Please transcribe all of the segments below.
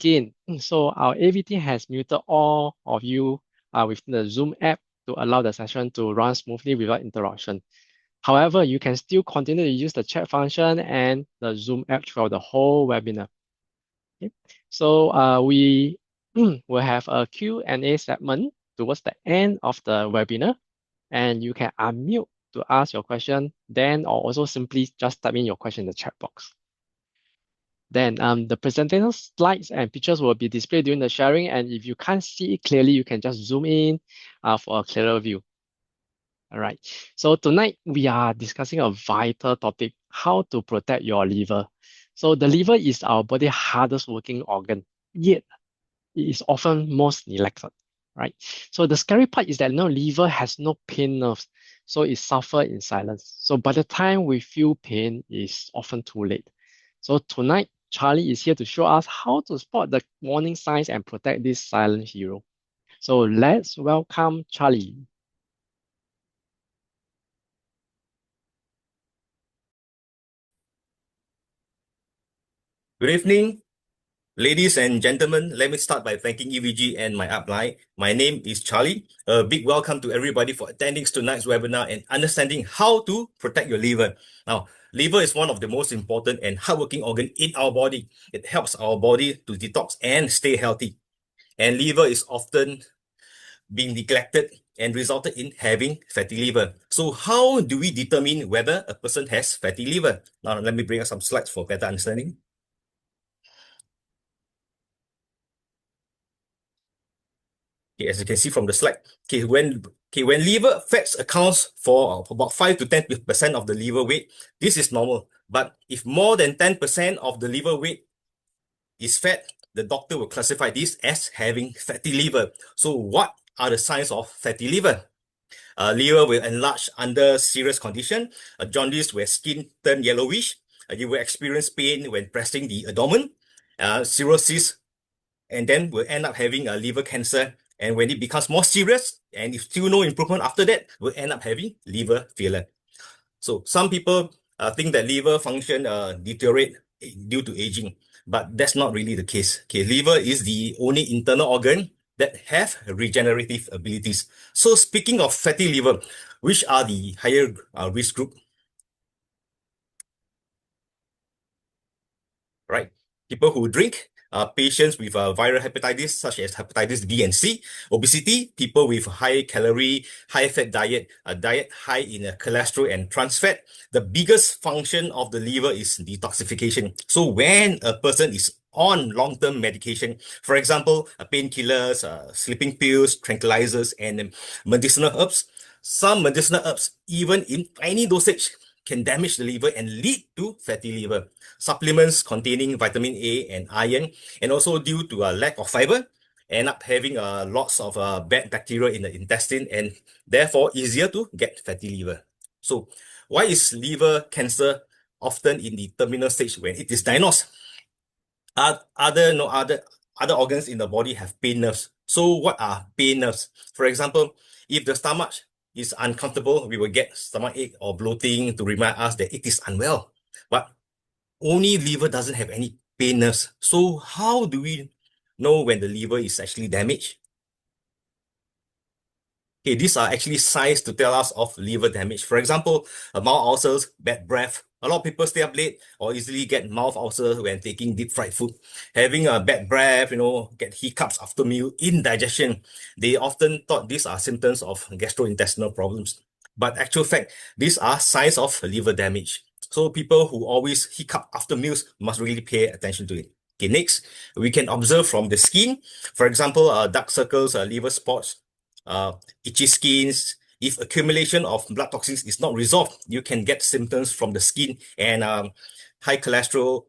begin. So our AV team has muted all of you within the Zoom app to allow the session to run smoothly without interruption. However, you can still continue to use the chat function and the Zoom app throughout the whole webinar. Okay. So we will have a Q&A segment towards the end of the webinar, and you can unmute to ask your question then, or also simply just type in your question in the chat box. Then the presentation slides and pictures will be displayed during the sharing, and if you can't see it clearly, you can just zoom in for a clearer view. All right, so tonight we are discussing a vital topic, how to protect your liver. So the liver is our body's hardest working organ, yet it is often most neglected, right? So the scary part is that liver has no pain nerves, so it suffers in silence. So by the time we feel pain, it's often too late. So tonight, Charlie is here to show us how to spot the warning signs and protect this silent hero. So let's welcome Charlie. Good evening, ladies and gentlemen. Let me start by thanking EVG and my upline. My name is Charlie. A big welcome to everybody for attending tonight's webinar and understanding how to protect your liver. Now, liver is one of the most important and hardworking organ in our body. It helps our body to detox and stay healthy. And liver is often being neglected and resulted in having fatty liver. So how do we determine whether a person has fatty liver? Now, let me bring up some slides for better understanding. Okay, as you can see from the slide, when liver fats accounts for about 5 to 10% of the liver weight, this is normal. But if more than 10% of the liver weight is fat, the doctor will classify this as having fatty liver. So what are the signs of fatty liver? Liver will enlarge under serious condition. Jaundice where skin turn yellowish. You will experience pain when pressing the abdomen. Cirrhosis, and then will end up having a liver cancer. And when it becomes more serious, and if still no improvement after that, we'll end up having liver failure. So some people think that liver function deteriorate due to aging, but that's not really the case. Okay, liver is the only internal organ that have regenerative abilities. So speaking of fatty liver, which are the higher risk group? Right, people who drink, patients with viral hepatitis such as hepatitis B and C, obesity, people with high calorie, high fat diet, a diet high in cholesterol and trans fat. The biggest function of the liver is detoxification. So when a person is on long-term medication, for example, painkillers, sleeping pills, tranquilizers, and medicinal herbs, some medicinal herbs, even in tiny dosage, can damage the liver and lead to fatty liver. Supplements containing vitamin A and iron, and also due to a lack of fiber, end up having lots of bad bacteria in the intestine and therefore easier to get fatty liver. So why is liver cancer often in the terminal stage when it is diagnosed? Other organs in the body have pain nerves. So what are pain nerves? For example, if the stomach is uncomfortable, we will get stomach ache or bloating to remind us that it is unwell. But only liver doesn't have any pain nerves. So how do we know when the liver is actually damaged? Okay, these are actually signs to tell us of liver damage. For example, mouth ulcers, bad breath. A lot of people stay up late or easily get mouth ulcers when taking deep fried food. Having a bad breath, get hiccups after meal, indigestion. They often thought these are symptoms of gastrointestinal problems. But actual fact, these are signs of liver damage. So people who always hiccup after meals must really pay attention to it. Okay, next, we can observe from the skin. For example, dark circles, liver spots, itchy skins. If accumulation of blood toxins is not resolved, you can get symptoms from the skin and high cholesterol,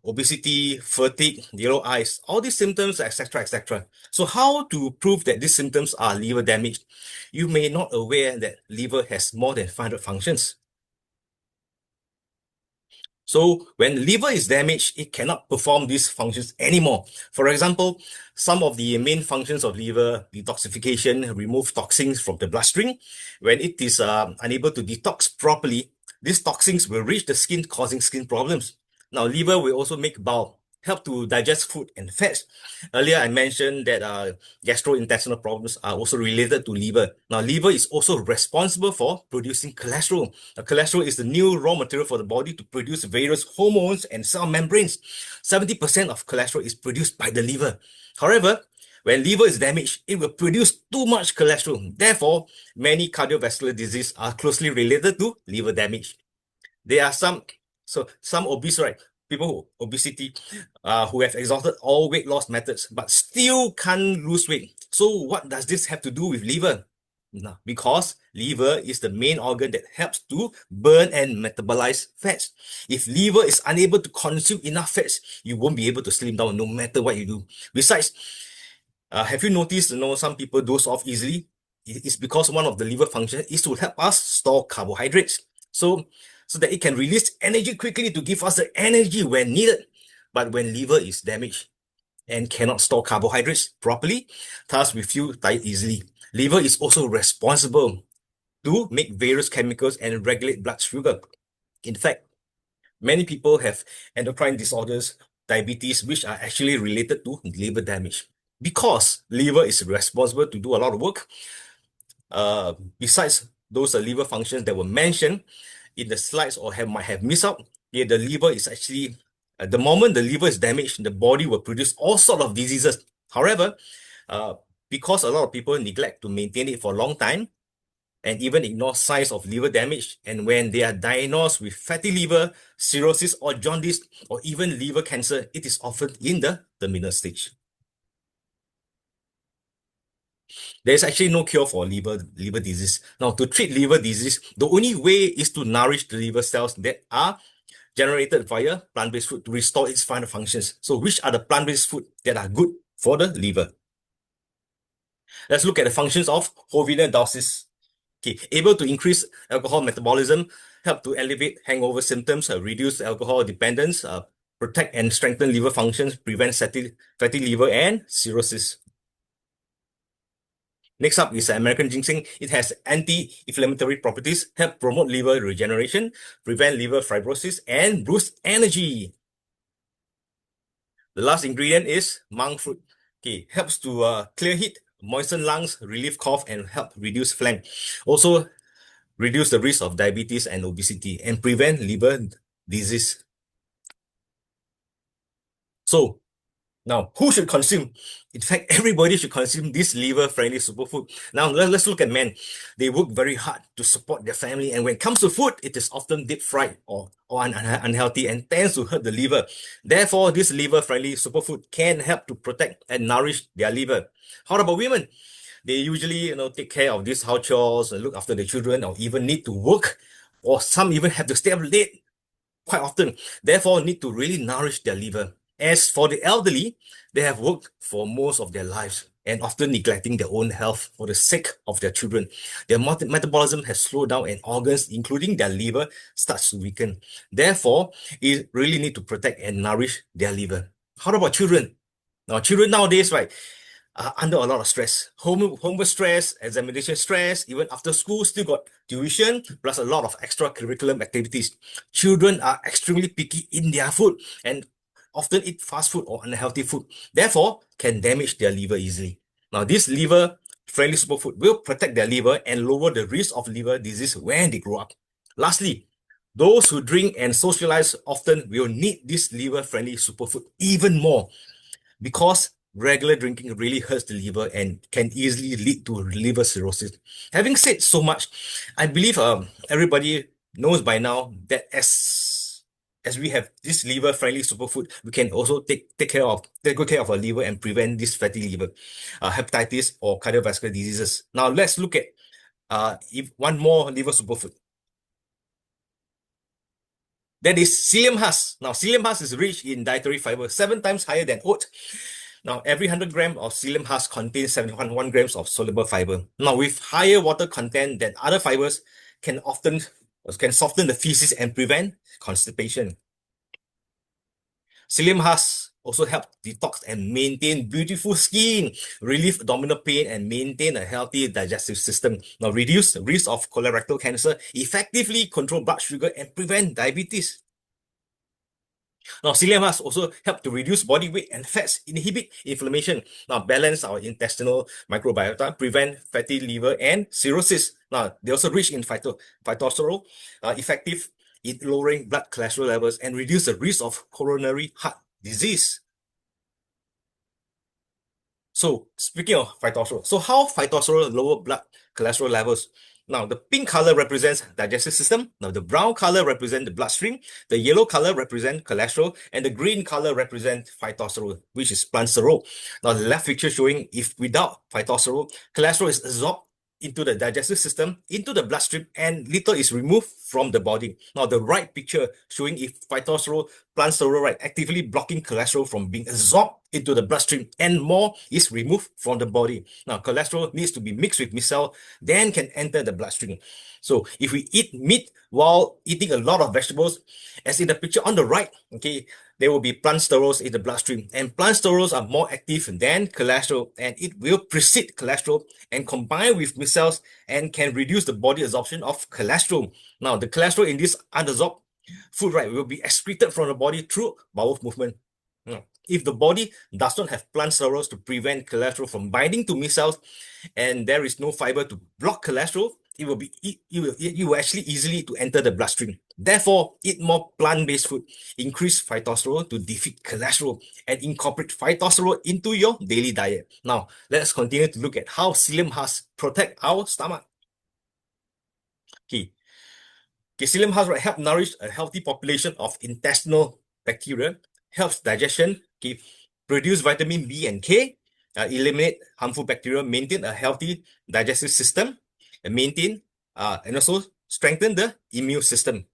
obesity, fatigue, yellow eyes, all these symptoms, etc., etc. So how to prove that these symptoms are liver damaged? You may not aware that liver has more than 500 functions. So when liver is damaged, it cannot perform these functions anymore. For example, some of the main functions of liver, detoxification, remove toxins from the bloodstream. When it is unable to detox properly, these toxins will reach the skin, causing skin problems. Now, liver will also make bile. help to digest food and fats. Earlier, I mentioned that gastrointestinal problems are also related to liver. Now, liver is also responsible for producing cholesterol. Now, cholesterol is the new raw material for the body to produce various hormones and cell membranes. 70% of cholesterol is produced by the liver. However, when liver is damaged, it will produce too much cholesterol. Therefore, many cardiovascular diseases are closely related to liver damage. There are some obese, right? People with obesity who have exhausted all weight loss methods but still can't lose weight. So what does this have to do with liver? No, because liver is the main organ that helps to burn and metabolize fats. If liver is unable to consume enough fats, you won't be able to slim down no matter what you do. Besides, have you noticed, some people doze off easily? It's because one of the liver functions is to help us store carbohydrates. So that it can release energy quickly to give us the energy when needed. But when liver is damaged and cannot store carbohydrates properly, thus we feel tired easily. Liver is also responsible to make various chemicals and regulate blood sugar. In fact, many people have endocrine disorders, diabetes, which are actually related to liver damage. Because liver is responsible to do a lot of work, besides those liver functions that were mentioned in the slides or might have missed out, the liver is actually, the moment the liver is damaged, the body will produce all sorts of diseases. However, because a lot of people neglect to maintain it for a long time and even ignore signs of liver damage, and when they are diagnosed with fatty liver, cirrhosis or jaundice, or even liver cancer, it is often in the terminal stage. There's actually no cure for liver disease. Now, to treat liver disease, the only way is to nourish the liver cells that are generated via plant-based food to restore its final functions. So which are the plant-based food that are good for the liver? Let's look at the functions of Horvina daucis. Okay, able to increase alcohol metabolism, help to alleviate hangover symptoms, reduce alcohol dependence, protect and strengthen liver functions, prevent fatty liver and cirrhosis. Next up is American ginseng. It has anti-inflammatory properties, help promote liver regeneration, prevent liver fibrosis, and boost energy. The last ingredient is monk fruit. Okay, helps to clear heat, moisten lungs, relieve cough, and help reduce phlegm. Also, reduce the risk of diabetes and obesity, and prevent liver disease. So, now, who should consume? In fact, everybody should consume this liver-friendly superfood. Now, let's look at men. They work very hard to support their family, and when it comes to food, it is often deep-fried or unhealthy and tends to hurt the liver. Therefore, this liver-friendly superfood can help to protect and nourish their liver. How about women? They usually, take care of these house chores, look after the children, or even need to work, or some even have to stay up late quite often, therefore need to really nourish their liver. As for the elderly, they have worked for most of their lives and often neglecting their own health for the sake of their children. Their metabolism has slowed down and organs, including their liver, starts to weaken. Therefore, it really need to protect and nourish their liver. How about children? Now, children nowadays, right, under a lot of stress. Homework stress, examination stress, even after school, still got tuition, plus a lot of extracurricular activities. Children are extremely picky in their food and often eat fast food or unhealthy food, therefore can damage their liver easily. Now, this liver-friendly superfood will protect their liver and lower the risk of liver disease when they grow up. Lastly, those who drink and socialize often will need this liver-friendly superfood even more because regular drinking really hurts the liver and can easily lead to liver cirrhosis. Having said so much, I believe everybody knows by now that as we have this liver-friendly superfood, we can also take good care of our liver and prevent this fatty liver, hepatitis or cardiovascular diseases. Now let's look at if one more liver superfood. That is psyllium husk. Now, psyllium husk is rich in dietary fiber, 7 times higher than oat. Now, every 100 grams of psyllium husk contains 71 grams of soluble fiber. Now, with higher water content than other fibers, can soften the feces and prevent constipation. Psyllium husk also help detox and maintain beautiful skin, relieve abdominal pain, and maintain a healthy digestive system. Now, reduce the risk of colorectal cancer, effectively control blood sugar, and prevent diabetes. Now, psyllium husk also help to reduce body weight and fats, inhibit inflammation. Now, balance our intestinal microbiota, prevent fatty liver and cirrhosis. Now, they also rich in phytosterol, effective in lowering blood cholesterol levels and reduce the risk of coronary heart disease. So, speaking of phytosterol, so how phytosterol lower blood cholesterol levels? Now, the pink color represents digestive system. Now, the brown color represents the bloodstream. The yellow color represents cholesterol, and the green color represents phytosterol, which is plant sterol. Now, the left picture showing if without phytosterol, cholesterol is absorbed into the digestive system, into the bloodstream, and little is removed from the body. Now, the right picture showing if phytosterol, plant sterol, right, actively blocking cholesterol from being absorbed into the bloodstream, and more is removed from the body. Now, cholesterol needs to be mixed with micelle, then can enter the bloodstream. So, if we eat meat while eating a lot of vegetables, as in the picture on the right, okay, there will be plant sterols in the bloodstream, and plant sterols are more active than cholesterol, and it will precede cholesterol and combine with micelles and can reduce the body absorption of cholesterol. Now, the cholesterol in this unabsorbed food, right, will be excreted from the body through bowel movement. If the body does not have plant sterols to prevent cholesterol from binding to micelles, and there is no fiber to block cholesterol, it will actually easily to enter the bloodstream. Therefore, eat more plant-based food, increase phytosterol to defeat cholesterol, and incorporate phytosterol into your daily diet. Now, let's continue to look at how psyllium husk protect our stomach. Okay, psyllium husk help nourish a healthy population of intestinal bacteria, helps digestion, okay, produce vitamin B and K, eliminate harmful bacteria, maintain a healthy digestive system, and maintain and also strengthen the immune system.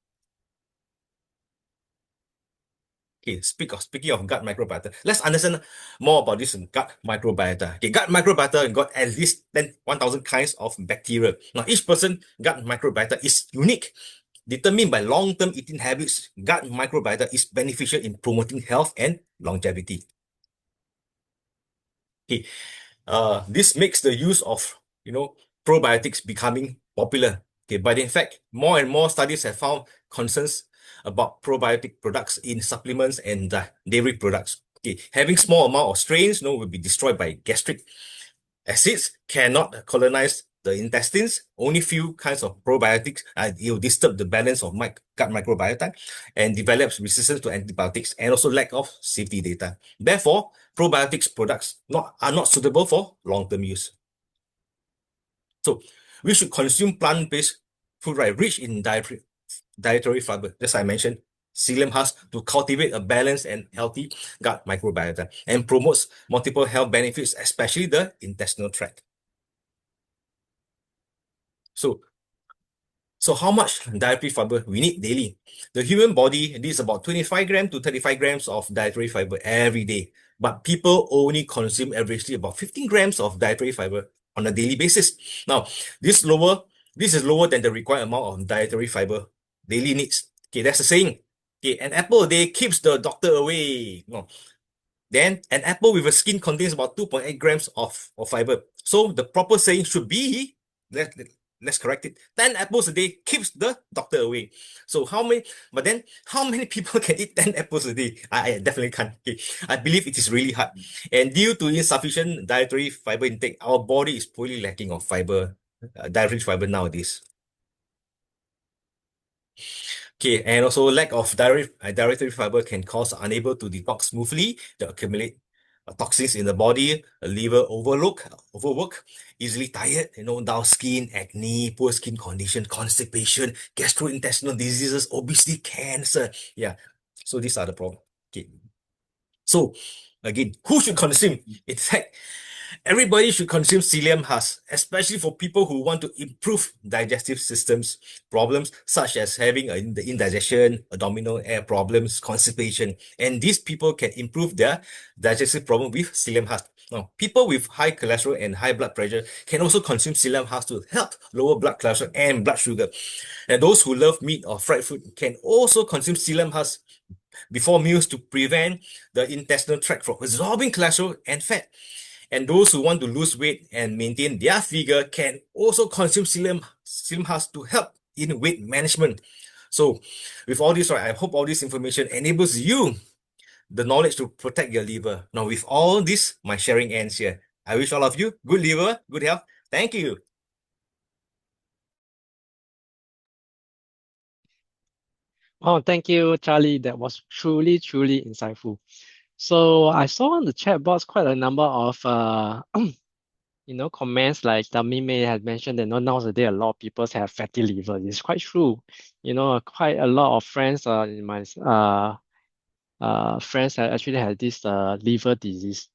Okay, speaking of gut microbiota, let's understand more about this gut microbiota. Okay, gut microbiota got at least 1,000 kinds of bacteria. Now, each person gut microbiota is unique. Determined by long-term eating habits, gut microbiota is beneficial in promoting health and longevity. Okay, this makes the use of probiotics becoming popular. Okay, but in fact, more and more studies have found concerns about probiotic products in supplements and dairy products. Okay, having small amount of strains, will be destroyed by gastric acids, cannot colonize the intestines. Only few kinds of probiotics it will disturb the balance of gut microbiota and develops resistance to antibiotics and also lack of safety data. Therefore, probiotics products are not suitable for long-term use. So we should consume plant-based food, right, rich in dietary fiber, as I mentioned, psyllium husk, to cultivate a balanced and healthy gut microbiota and promotes multiple health benefits, especially the intestinal tract. So how much dietary fiber we need daily? The human body needs about 25 grams to 35 grams of dietary fiber every day, but people only consume averagely about 15 grams of dietary fiber on a daily basis. Now, this is lower than the required amount of dietary fiber daily needs. Okay, that's the saying. Okay, an apple a day keeps the doctor away. No. Then an apple with a skin contains about 2.8 grams of fiber. So the proper saying should be, let's correct it, 10 apples a day keeps the doctor away. So how many people can eat 10 apples a day? I definitely can't. Okay. I believe it is really hard. And due to insufficient dietary fiber intake, our body is poorly lacking of fiber, dietary fiber nowadays. Okay, and also lack of dietary fiber can cause unable to detox smoothly, to accumulate toxins in the body, liver overwork, easily tired, dull skin, acne, poor skin condition, constipation, gastrointestinal diseases, obesity, cancer. Yeah, so these are the problems. Okay, so again, who should consume? In fact, everybody should consume psyllium husk, especially for people who want to improve digestive systems problems such as having the indigestion, abdominal air problems, constipation, and these people can improve their digestive problem with psyllium husk. Now, people with high cholesterol and high blood pressure can also consume psyllium husk to help lower blood cholesterol and blood sugar. And those who love meat or fried food can also consume psyllium husk before meals to prevent the intestinal tract from absorbing cholesterol and fat. And those who want to lose weight and maintain their figure can also consume psyllium husk to help in weight management. So with all this, right, I hope all this information enables you the knowledge to protect your liver. Now, with all this, my sharing ends here. I wish all of you good liver, good health. Thank you. Oh, thank you, Charlie. That was truly, truly insightful. So I saw on the chat box quite a number of comments like the meme had mentioned that nowadays a lot of people have fatty liver. It's quite true. Quite a lot of friends in my friends have actually had this liver disease.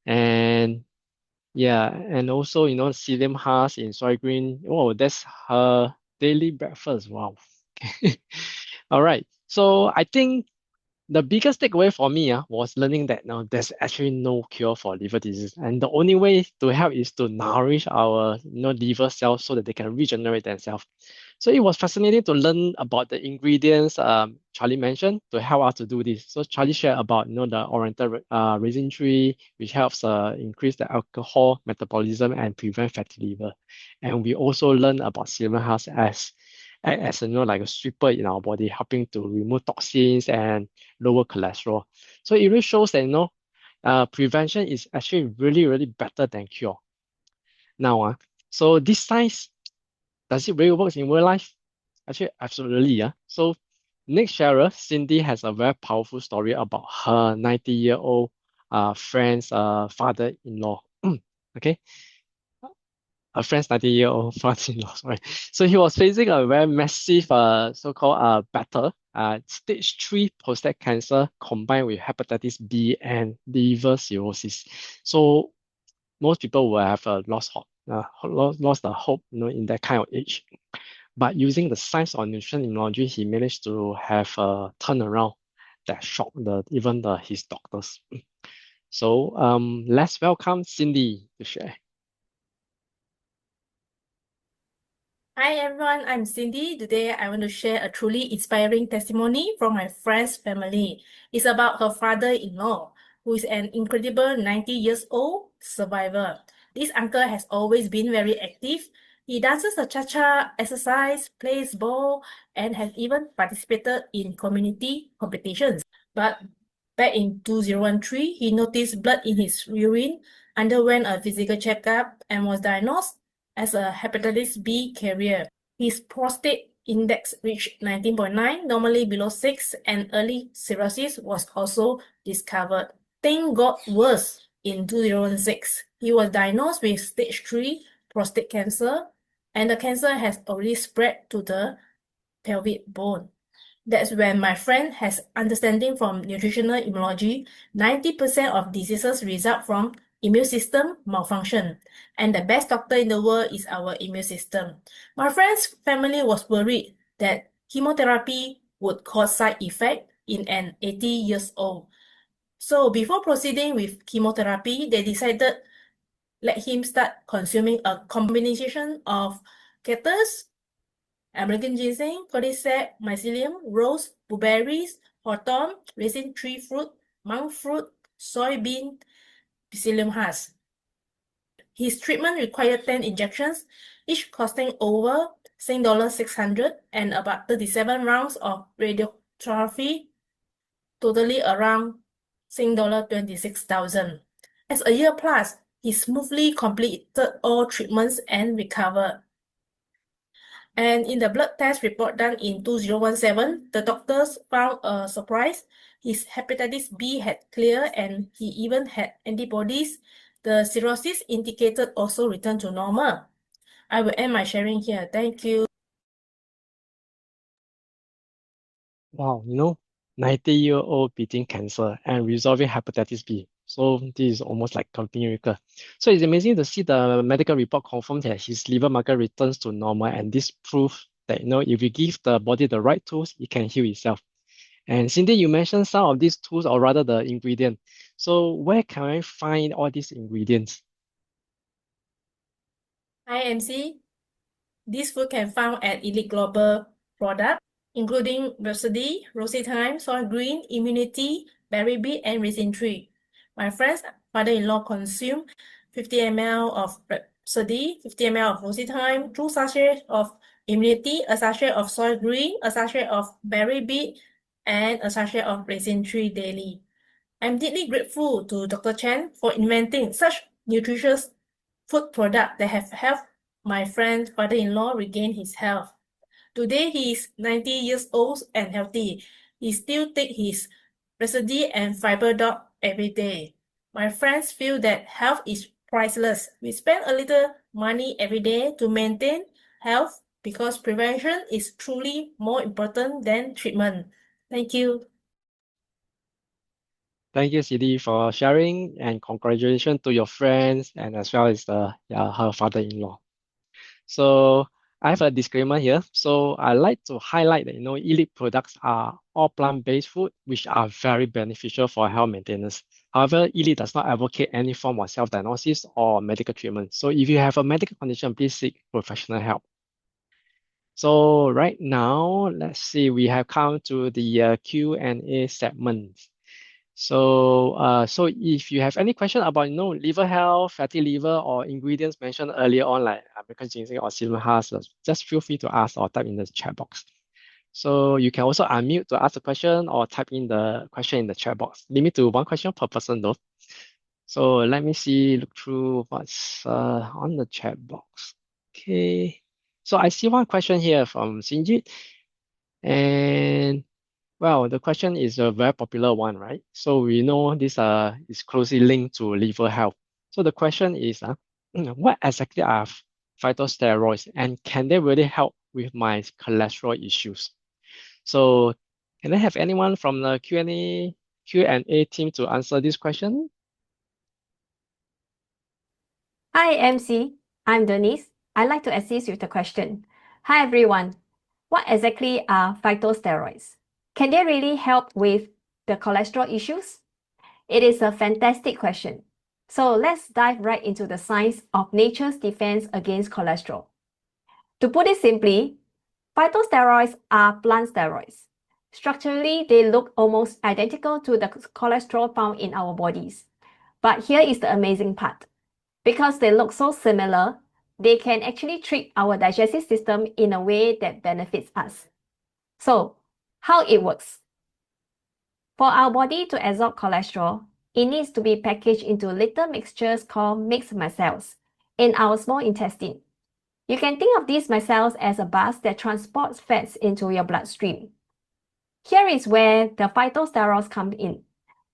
And yeah, and also, psyllium husk in soy green. Oh, that's her daily breakfast. Wow. All right. So I think the biggest takeaway for me was learning that now there's actually no cure for liver disease, and the only way to help is to nourish our liver cells so that they can regenerate themselves. So it was fascinating to learn about the ingredients Charlie mentioned to help us to do this. So Charlie shared about the oriental resin tree, which helps increase the alcohol metabolism and prevent fatty liver. And we also learned about psyllium husk as like a sweeper in our body, helping to remove toxins and lower cholesterol. So it really shows that prevention is actually really, really better than cure. Now, so this science, does it really work in real life? Actually, absolutely, yeah. So next sharer, Cindy has a very powerful story about her 90-year-old friend's father-in-law. Okay, her friend's 90-year-old father-in-law, sorry. So he was facing a very massive so-called battle, stage 3 prostate cancer combined with hepatitis B and liver cirrhosis. So most people will have lost the hope, in that kind of age. But using the science of nutrition immunology, he managed to have a turnaround that shocked his doctors. So let's welcome Cindy to share. Hi everyone, I'm Cindy. Today I want to share a truly inspiring testimony from my friend's family. It's about her father-in-law, who is an incredible 90 years old survivor. This uncle has always been very active. He dances a cha-cha, exercise, plays ball, and has even participated in community competitions. But back in 2013, he noticed blood in his urine, underwent a physical checkup, and was diagnosed as a hepatitis B carrier. His prostate index reached 19.9, normally below 6, and early cirrhosis was also discovered. Things got worse in 2006. He was diagnosed with stage 3 prostate cancer, and the cancer has already spread to the pelvic bone. That's when my friend has understanding from nutritional immunology. 90% of diseases result from immune system malfunction, and the best doctor in the world is our immune system. My friend's family was worried that chemotherapy would cause side effect in an 80 years old. So before proceeding with chemotherapy, they decided let him start consuming a combination of kettles, American ginseng, cordyceps, mycelium, rose, blueberries, hawthorn, resin tree fruit, monk fruit, soybean, psyllium husk. His treatment required 10 injections, each costing over $600 and about 37 rounds of radiotherapy, totally around $26,000. As a year plus, he smoothly completed all treatments and recovered. And in the blood test report done in 2017, the doctors found a surprise. His hepatitis B had cleared and he even had antibodies. The cirrhosis indicated also returned to normal. I will end my sharing here. Thank you. Wow, 90-year-old beating cancer and resolving hepatitis B. So this is almost like a miracle. So it's amazing to see the medical report confirm that his liver marker returns to normal, and this proves that if you give the body the right tools, it can heal itself. And Cindy, you mentioned some of these tools, or rather the ingredient. So where can I find all these ingredients? Hi MC. This food can found at Elite Global Product, including Rhapsody, Rosy Thyme, Soy Green, Immunity, Berry Beet, and Resin Tree. My friend's father-in-law consumed 50 ml of Rhapsody, 50 ml of Rosy Thyme, 2 sachets of immunity, a sachet of soy green, a sachet of berry beet, and a sachet of raisin tree daily. I'm deeply grateful to Dr. Chen for inventing such nutritious food products that have helped my friend's father-in-law regain his health. Today he is 90 years old and healthy. He still takes his Rhapsody and Fiber Doc every day. My friends feel that health is priceless. We spend a little money every day to maintain health because prevention is truly more important than treatment. Thank you. Thank you, CD, for sharing, and congratulations to your friends and as well as her father-in-law. So I have a disclaimer here. So I like to highlight that Elite products are all plant-based food, which are very beneficial for health maintenance. However, Elite does not advocate any form of self-diagnosis or medical treatment. So if you have a medical condition, please seek professional help. So right now, let's see, we have come to the Q&A segment. So if you have any question about liver health, fatty liver, or ingredients mentioned earlier on, like American ginseng or Sealand Hass, just feel free to ask or type in the chat box. So you can also unmute to ask a question or type in the question in the chat box. Limit to one question per person though. So let me look through what's on the chat box. Okay. So I see one question here from Sinjit. And well, the question is a very popular one, right? So we know this is closely linked to liver health. So the question is, what exactly are phytosteroids, and can they really help with my cholesterol issues? So can I have anyone from the Q&A team to answer this question? Hi, MC. I'm Denise. I'd like to assist with the question. Hi, everyone. What exactly are phytosteroids? Can they really help with the cholesterol issues? It is a fantastic question. So let's dive right into the science of nature's defense against cholesterol. To put it simply, phytosteroids are plant steroids. Structurally, they look almost identical to the cholesterol found in our bodies. But here is the amazing part. Because they look so similar, they can actually trick our digestive system in a way that benefits us. So, how it works? For our body to absorb cholesterol, it needs to be packaged into little mixtures called mixed micelles in our small intestine. You can think of these micelles as a bus that transports fats into your bloodstream. Here is where the phytosteroids come in.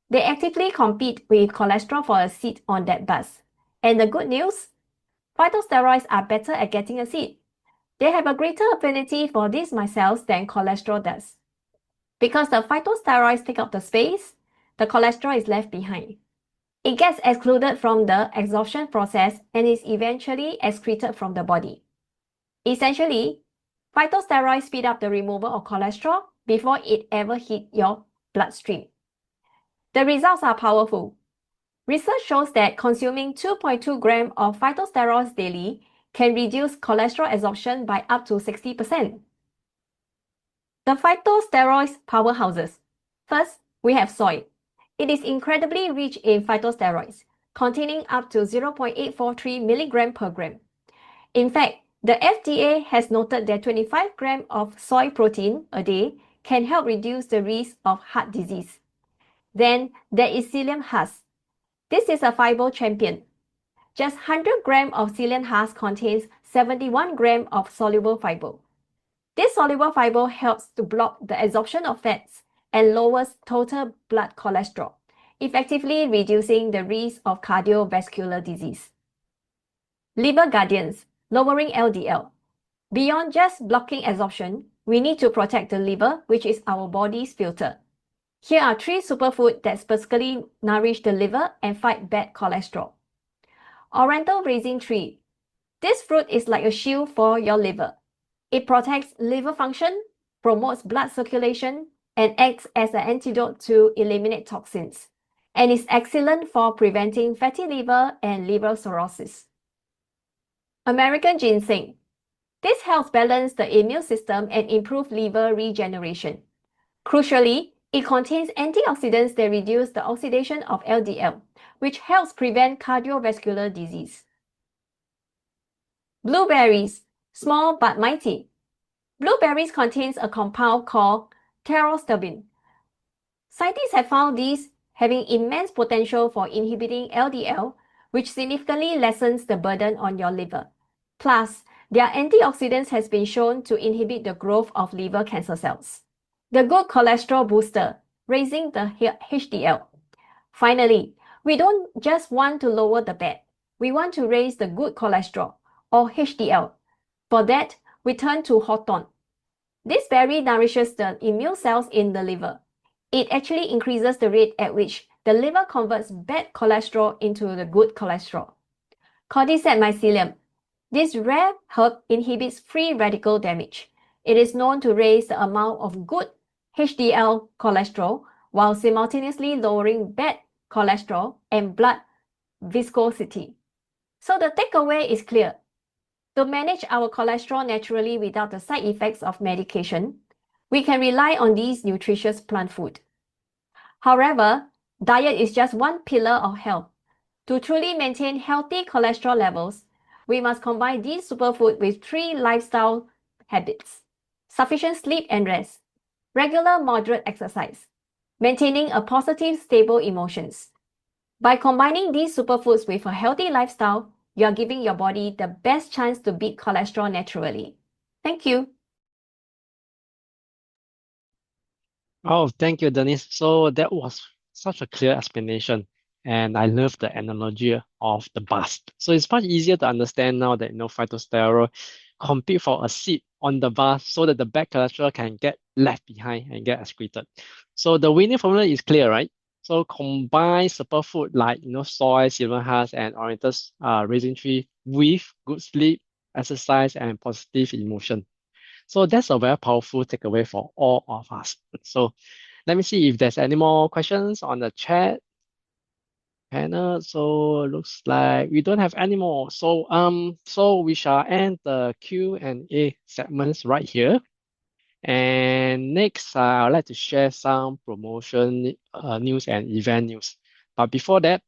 They actively compete with cholesterol for a seat on that bus. And the good news? Phytosteroids are better at getting a seat. They have a greater affinity for these micelles than cholesterol does. Because the phytosteroids take up the space, the cholesterol is left behind. It gets excluded from the absorption process and is eventually excreted from the body. Essentially, phytosteroids speed up the removal of cholesterol before it ever hits your bloodstream. The results are powerful. Research shows that consuming 2.2 grams of phytosteroids daily can reduce cholesterol absorption by up to 60%. The phytosteroids powerhouses. First, we have soy. It is incredibly rich in phytosteroids, containing up to 0.843 milligram per gram. In fact, the FDA has noted that 25 grams of soy protein a day can help reduce the risk of heart disease. Then there is psyllium husk. This is a fiber champion. Just 100 grams of psyllium husk contains 71 grams of soluble fiber. This soluble fiber helps to block the absorption of fats and lowers total blood cholesterol, effectively reducing the risk of cardiovascular disease. Liver guardians, lowering LDL. Beyond just blocking absorption, we need to protect the liver, which is our body's filter. Here are 3 superfoods that specifically nourish the liver and fight bad cholesterol. Oriental raisin tree. This fruit is like a shield for your liver. It protects liver function, promotes blood circulation, and acts as an antidote to eliminate toxins, and is excellent for preventing fatty liver and liver cirrhosis. American ginseng. This helps balance the immune system and improve liver regeneration. Crucially, it contains antioxidants that reduce the oxidation of LDL, which helps prevent cardiovascular disease. Blueberries, small but mighty. Blueberries contains a compound called pterostabin. Scientists have found these having immense potential for inhibiting LDL, which significantly lessens the burden on your liver. Plus, their antioxidants has been shown to inhibit the growth of liver cancer cells. The good cholesterol booster, raising the HDL. Finally, we don't just want to lower the bad. We want to raise the good cholesterol, or HDL. For that, we turn to hawthorn. This berry nourishes the immune cells in the liver. It actually increases the rate at which the liver converts bad cholesterol into the good cholesterol. Cordyceps mycelium. This rare herb inhibits free radical damage. It is known to raise the amount of good HDL cholesterol while simultaneously lowering bad cholesterol and blood viscosity. So the takeaway is clear. To manage our cholesterol naturally without the side effects of medication, we can rely on these nutritious plant food. However, diet is just one pillar of health. To truly maintain healthy cholesterol levels, we must combine these superfoods with 3 lifestyle habits: sufficient sleep and rest, regular moderate exercise, maintaining a positive, stable emotions. By combining these superfoods with a healthy lifestyle, you are giving your body the best chance to beat cholesterol naturally. Thank you. Oh, thank you, Denise. So that was such a clear explanation, and I love the analogy of the bus. So it's much easier to understand now that phytosterol compete for a seat on the bus so that the bad cholesterol can get left behind and get excreted. So the winning formula is clear, right? So combine superfood like soy, silver husk, and oriental raisin tree with good sleep, exercise, and positive emotion. So that's a very powerful takeaway for all of us. So let me see if there's any more questions on the chat panel. So looks like we don't have any more. So we shall end the Q&A segments right here. And next, I'd like to share some promotion news and event news. But before that,